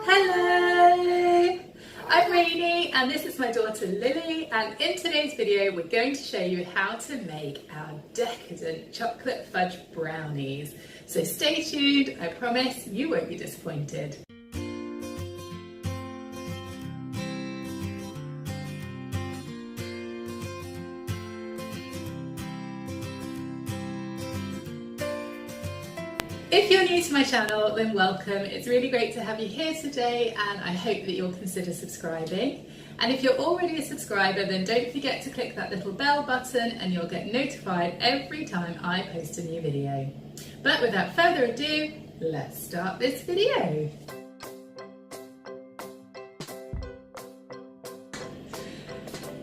Hello! I'm Rainey and this is my daughter Lily, and in today's video we're going to show you how to make our decadent chocolate fudge brownies. So stay tuned, I promise you won't be disappointed. If you're new to my channel, then welcome. It's really great to have you here today, and I hope that you'll consider subscribing. And if you're already a subscriber, then don't forget to click that little bell button and you'll get notified every time I post a new video. But without further ado, let's start this video.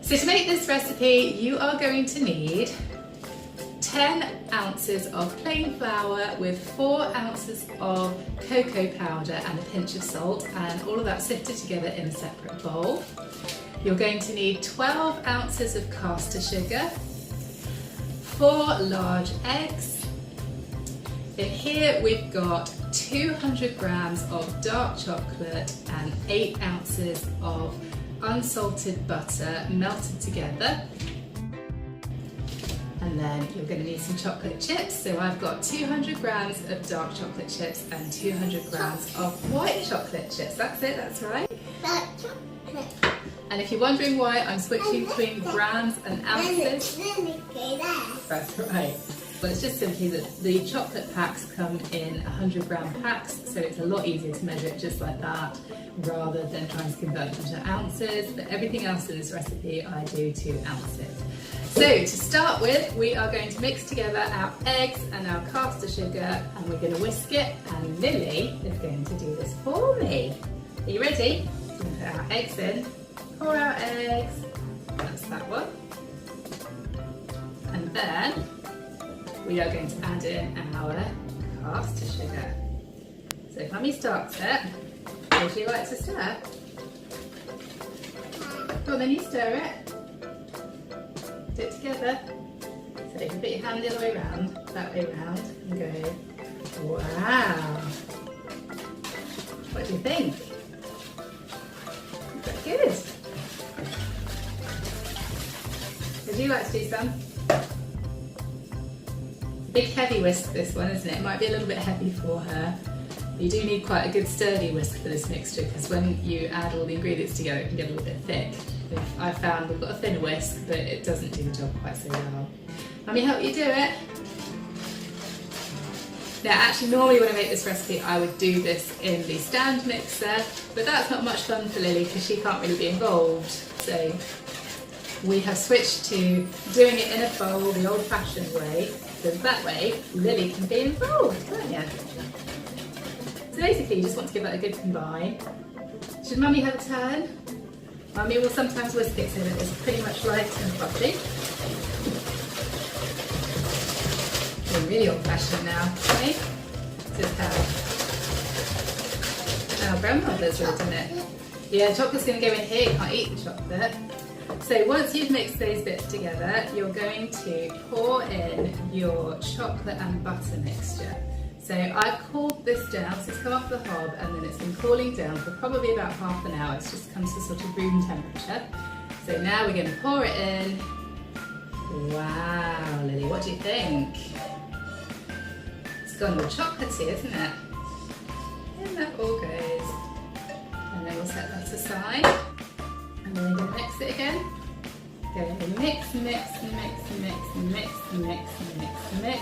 So to make this recipe, you are going to need 10 ounces of plain flour with 4 ounces of cocoa powder and a pinch of salt, and all of that sifted together in a separate bowl. You're going to need 12 ounces of caster sugar, 4 large eggs. In here we've got 200 grams of dark chocolate and 8 ounces of unsalted butter melted together. And then you're going to need some chocolate chips. So I've got 200 grams of dark chocolate chips and 200 grams of white chocolate chips. That's it, that's right. Dark chocolate. And if you're wondering why I'm switching between grams and ounces, that's right. Well, it's just simply that the chocolate packs come in 100 gram packs, so it's a lot easier to measure it just like that, rather than trying to convert them to ounces. But everything else in this recipe I do to ounces. So to start with, we are going to mix together our eggs and our caster sugar, and we're going to whisk it, and Lily is going to do this for me. Are you ready? We're going to put our eggs in, pour our eggs, that's that one, and then we are going to add in our caster sugar. So if Mummy starts it, would you like to stir? Well, then you stir it. Put it together. So you can put your hand the other way around, that way around, and go, wow. What do you think? Is that good? Would you like to do some? Big heavy whisk this one, isn't it? It might be a little bit heavy for her. You do need quite a good sturdy whisk for this mixture, because when you add all the ingredients together it can get a little bit thick. I've found we've got a thin whisk, but it doesn't do the job quite so well. Let me help you do it. Now actually normally when I make this recipe I would do this in the stand mixer, but that's not much fun for Lily because she can't really be involved. So we have switched to doing it in a bowl the old-fashioned way, so that way Lily can be involved, can't you? So basically you just want to give that a good combine. Should Mummy have a turn? Mummy will sometimes whisk it so that it's pretty much light and fluffy. We're really old-fashioned now, okay? This is how our grandmothers would have done it. Yeah, chocolate's going to go in here, you can't eat the chocolate. So once you've mixed those bits together, you're going to pour in your chocolate and butter mixture. So I've cooled this down, so it's come off the hob and then it's been cooling down for probably about half an hour. It's just come to sort of room temperature. So now we're going to pour it in. Wow, Lily, what do you think? It's gone all chocolatey, isn't it? And that all goes. And then we'll set that aside. And then we're going to mix it again. Going to mix, mix, mix, mix, mix, mix, mix, mix.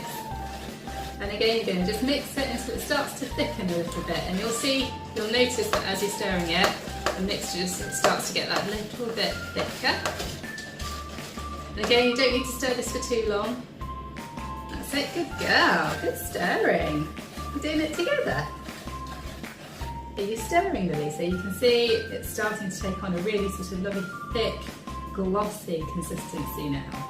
And again, you're going to just mix it until it starts to thicken a little bit. And you'll notice that as you're stirring it, the mixture just starts to get that little bit thicker. And again, you don't need to stir this for too long. That's it, good girl, good stirring. You're doing it together. Are you stirring, Lily? So you can see it's starting to take on a really sort of lovely, thick, glossy consistency now.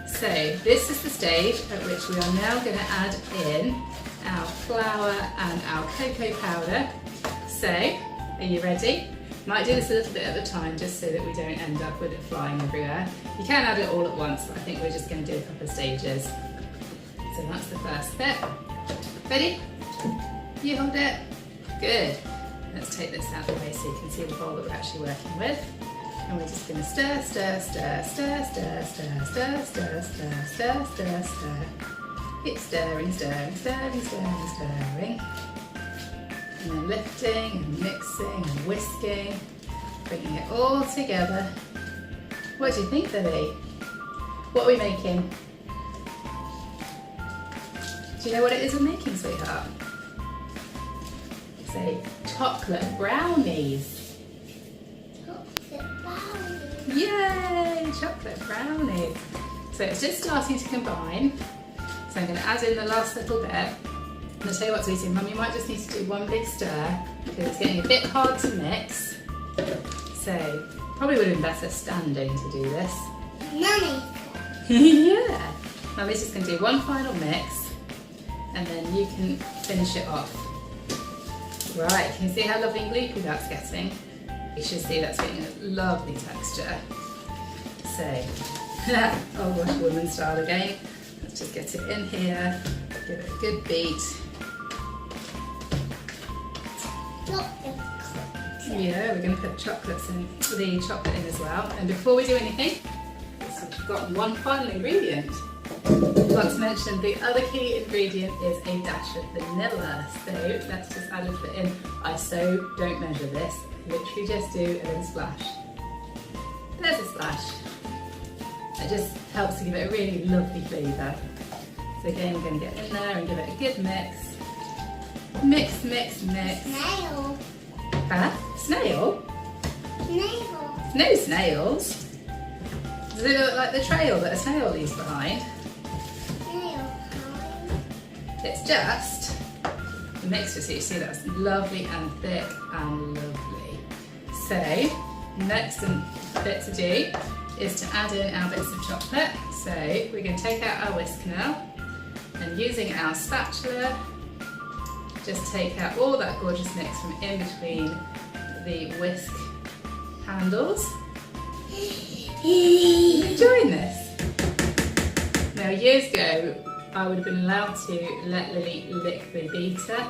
So this is the stage at which we are now going to add in our flour and our cocoa powder. So, are you ready? Might do this a little bit at a time just so that we don't end up with it flying everywhere. You can add it all at once, but I think we're just going to do a couple of stages. So that's the first bit. Ready? You hold it. Good. Let's take this out of the way so you can see the bowl that we're actually working with. And we're just going to stir, stir, stir, stir, stir, stir, stir, stir, stir, stir, stir, stir. Keep stirring, stirring, stirring, stirring, stirring. And then lifting and mixing and whisking, bringing it all together. What do you think, Lily? What are we making? Do you know what it is we're making, sweetheart? Say chocolate brownies. Chocolate brownies. Yay, chocolate brownies. So it's just starting to combine. So I'm going to add in the last little bit. And I'll tell you what, sweetie, Mum, you might just need to do one big stir because it's getting a bit hard to mix. So probably would have been better standing to do this. Mummy. Yeah. Mummy's just going to do one final mix and then you can finish it off. Right, can you see how lovely and gloopy that's getting? You should see that's getting a lovely texture. So, old washerwoman style again. Let's just get it in here, give it a good beat. Yeah, we're going to put the chocolate in as well. And before we do anything, we've got one final ingredient. Like to mention, the other key ingredient is a dash of vanilla. So let's just add a bit in. I so don't measure this. Literally just do a little splash. There's a splash. It just helps to give it a really lovely flavour. So again, we're going to get in there and give it a good mix. Mix, mix, mix. Snail. Huh? Snail? Snail. No snails. Does it look like the trail that a snail leaves behind? It's just the mixture, so you see that's lovely and thick and lovely. So next bit to do is to add in our bits of chocolate. So we're going to take out our whisk now and using our spatula, just take out all that gorgeous mix from in between the whisk handles. Are you enjoying this? Now years ago, I would have been allowed to let Lily lick the beater,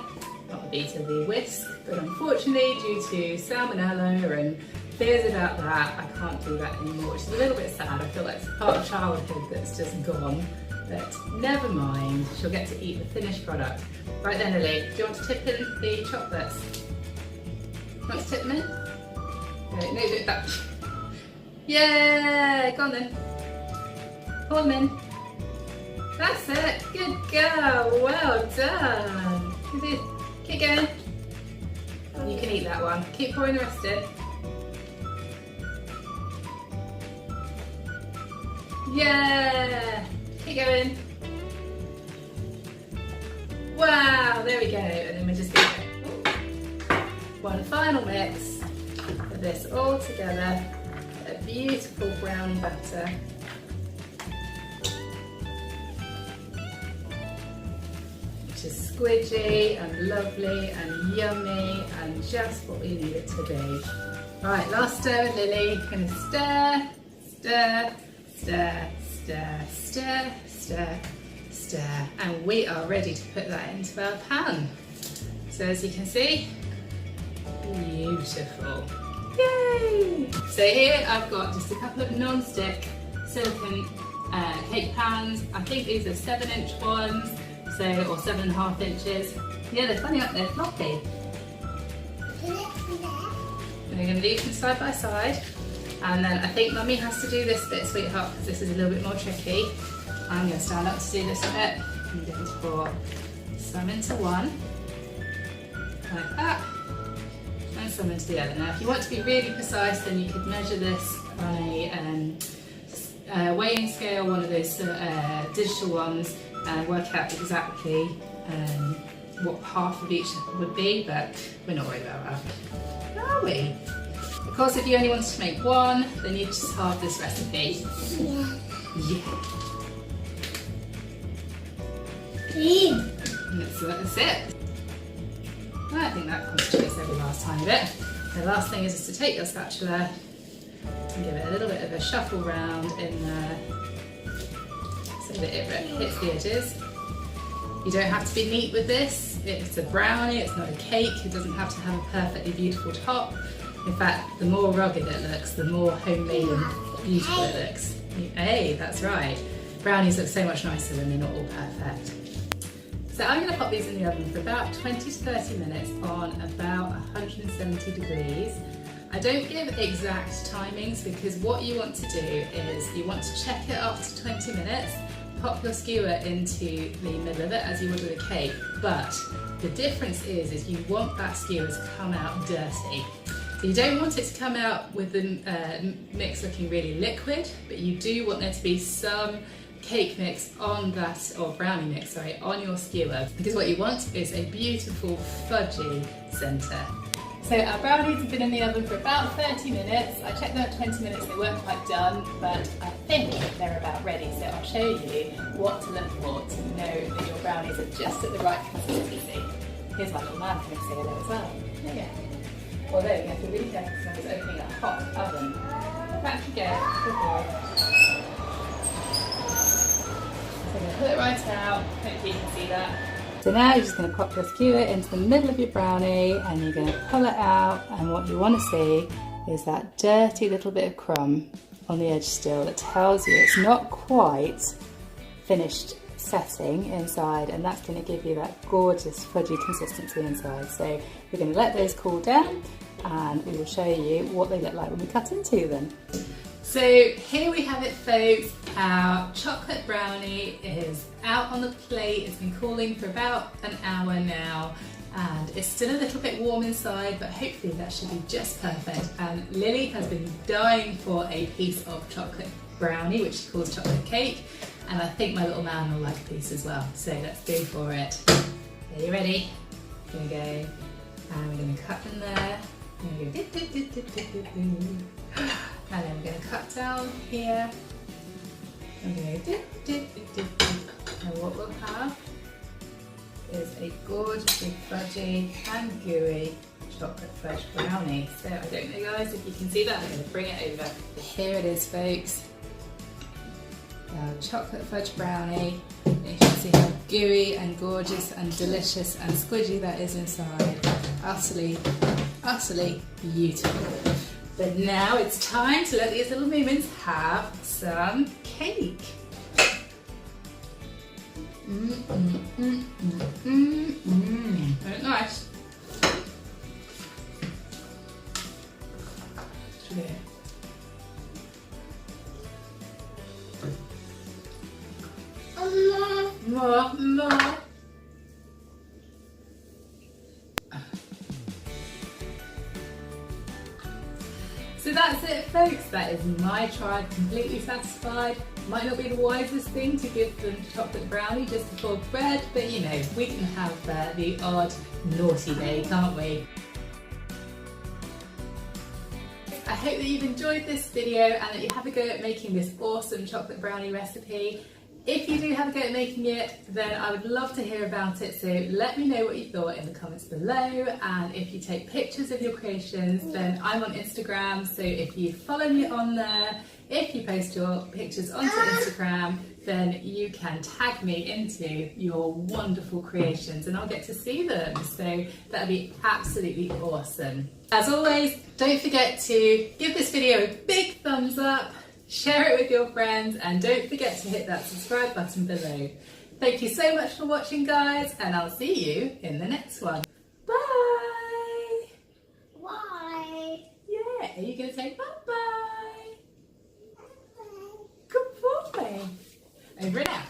not the beater, the whisk, but unfortunately due to salmonella and fears about that, I can't do that anymore, which is a little bit sad. I feel like it's a part of childhood that's just gone, but never mind, she'll get to eat the finished product. Right then, Lily, do you want to tip in the chocolates? Want to tip them in? No, do that. Yeah, go on then. Pour them in. That's it. Good girl. Well done. Keep going. You can eat that one. Keep pouring the rest in. Yeah. Keep going. Wow. There we go. And then we're just going to one final mix of this all together. A beautiful brownie batter. Just squidgy and lovely and yummy and just what we need it to be. Right, last stir with Lily. Going to stir, stir, stir, stir, stir, stir, stir, and we are ready to put that into our pan. So as you can see, beautiful. Yay! So here I've got just a couple of non-stick silicone cake pans. I think these are 7-inch ones. So, or 7.5 inches. Yeah, they're funny, aren't they? They're floppy. And we're going to leave them side by side. And then I think Mummy has to do this bit, sweetheart, because this is a little bit more tricky. I'm going to stand up to do this bit. I'm going to pour some into one, like that, and some into the other. Now, if you want to be really precise, then you could measure this on a weighing scale, one of those digital ones, and work out exactly what half of each would be, but we're not worried about that, are we? Of course, if you only wanted to make one, then you'd just halve this recipe. Yeah. And that's it. I think that constitutes every last tiny bit. The last thing is just to take your spatula and give it a little bit of a shuffle round in there, so that it hits the edges. You don't have to be neat with this. It's a brownie, it's not a cake. It doesn't have to have a perfectly beautiful top. In fact, the more rugged it looks, the more homemade and beautiful it looks. Hey, that's right. Brownies look so much nicer when they're not all perfect. So I'm going to pop these in the oven for about 20 to 30 minutes on about 170 degrees. I don't give exact timings because what you want to do is you want to check it up to 20 minutes, pop your skewer into the middle of it as you would with a cake, but the difference is you want that skewer to come out dirty. So you don't want it to come out with the mix looking really liquid, but you do want there to be some cake mix on that, or brownie mix, sorry, on your skewer, because what you want is a beautiful fudgy centre. So our brownies have been in the oven for about 30 minutes. I checked them at 20 minutes, they weren't quite done, but I think they're about ready. So I'll show you what to look for to know that your brownies are just at the right consistency. Here's my little man coming to say hello as well. There you go. Although you have to be really careful because I was opening a hot oven. Back you go. Good boy. So I'm going to pull it right out. Hopefully you can see that. So now you're just going to pop your skewer into the middle of your brownie and you're going to pull it out, and what you want to see is that dirty little bit of crumb on the edge still that tells you it's not quite finished setting inside, and that's going to give you that gorgeous fudgy consistency inside. So we're going to let those cool down and we will show you what they look like when we cut into them. So here we have it, folks. Our chocolate brownie is out on the plate. It's been cooling for about an hour now and it's still a little bit warm inside, but hopefully that should be just perfect. And Lily has been dying for a piece of chocolate brownie, which she calls chocolate cake, and I think my little man will like a piece as well. So let's go for it. Are you ready? Here we go. And we're going to cut in there. We're going to go and then we're going to cut down here. And what we'll have is a gorgeous big fudgy and gooey chocolate fudge brownie. So I don't know guys if you can see that, I'm going to bring it over. Here it is, folks. Our chocolate fudge brownie. You can see how gooey and gorgeous and delicious and squidgy that is inside. Utterly, utterly beautiful. But now it's time to let these little moments have some cake. Very nice. More. So that's it, folks. That is my try. Completely satisfied. Might not be the wisest thing to give them chocolate brownie just before bread, but you know, we can have the odd naughty day, can't we? I hope that you've enjoyed this video and that you have a go at making this awesome chocolate brownie recipe. If you do have a go at making it, then I would love to hear about it, so let me know what you thought in the comments below. And if you take pictures of your creations, then I'm on Instagram, so if you follow me on there, if you post your pictures onto Instagram, then you can tag me into your wonderful creations and I'll get to see them, so that'd be absolutely awesome. As always, don't forget to give this video a big thumbs up, share it with your friends, and don't forget to hit that subscribe button below. Thank you so much for watching, guys, and I'll see you in the next one. Bye! Why? Yeah, are you going to say bye-bye? Good boy. Over and out.